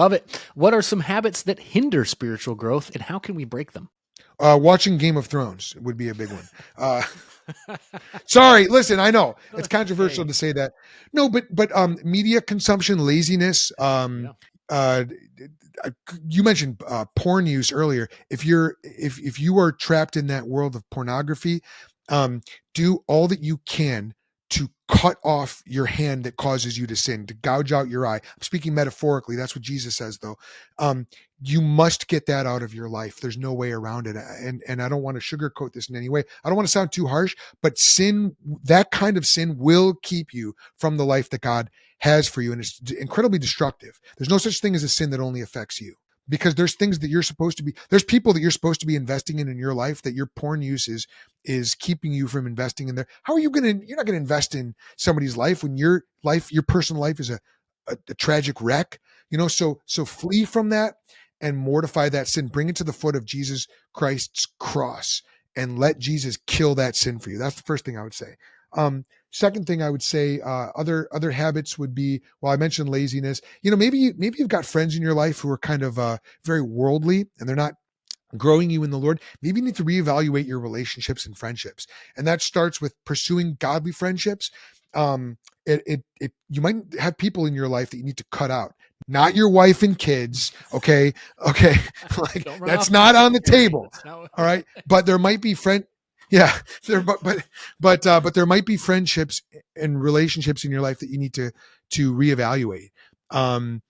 Love it. What are some habits that hinder spiritual growth, and how can we break them? Watching Game of Thrones would be a big one. Sorry, listen, I know it's controversial to say that. No, but media consumption, laziness. Uh, you mentioned porn use earlier. If you are trapped in that world of pornography, do all that you can to cut off your hand that causes you to sin, to gouge out your eye. I'm speaking metaphorically. That's what Jesus says, though. You must get that out of your life. There's no way around it. And I don't want to sugarcoat this in any way. I don't want to sound too harsh, but sin, that kind of sin will keep you from the life that God has for you. And it's incredibly destructive. There's no such thing as a sin that only affects you. Because there's things that you're supposed to be, there's people that you're supposed to be investing in your life that your porn use is keeping you from investing in there. How are you you're not going to invest in somebody's life when your personal life is a tragic wreck, so flee from that and mortify that sin, bring it to the foot of Jesus Christ's cross and let Jesus kill that sin for you. That's the first thing I would say. Second thing I would say, other habits would be, well, I mentioned laziness. Maybe you've got friends in your life who are kind of very worldly and they're not growing you in the Lord. Maybe you need to reevaluate your relationships and friendships. And that starts with pursuing godly friendships. You might have people in your life that you need to cut out. Not your wife and kids. Okay. Like that's not on the table. All right. But there might be yeah, but there might be friendships and relationships in your life that you need to reevaluate. And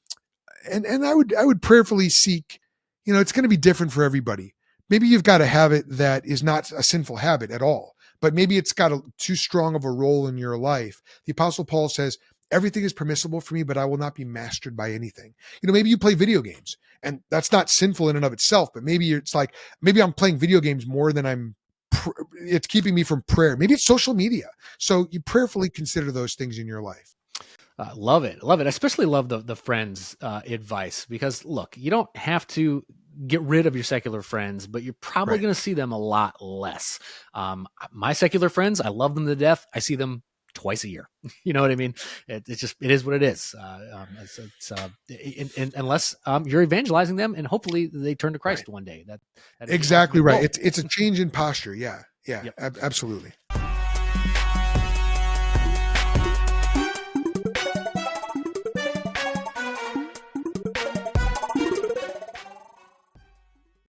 I would prayerfully seek, it's going to be different for everybody. Maybe you've got a habit that is not a sinful habit at all, but maybe it's got too strong of a role in your life. The Apostle Paul says, everything is permissible for me, but I will not be mastered by anything. Maybe you play video games and that's not sinful in and of itself, but maybe it's like, maybe I'm playing video games more than it's keeping me from prayer. Maybe it's social media. So you prayerfully consider those things in your life. Love it. I especially love the friends advice, because look, you don't have to get rid of your secular friends, but you're probably going to see them a lot less. My secular friends, I love them to death. I see them twice a year. You know what I mean? It is what it is. Unless you're evangelizing them and hopefully they turn to Christ one day. That exactly right. It's a change in posture. Yeah. Yep. Absolutely.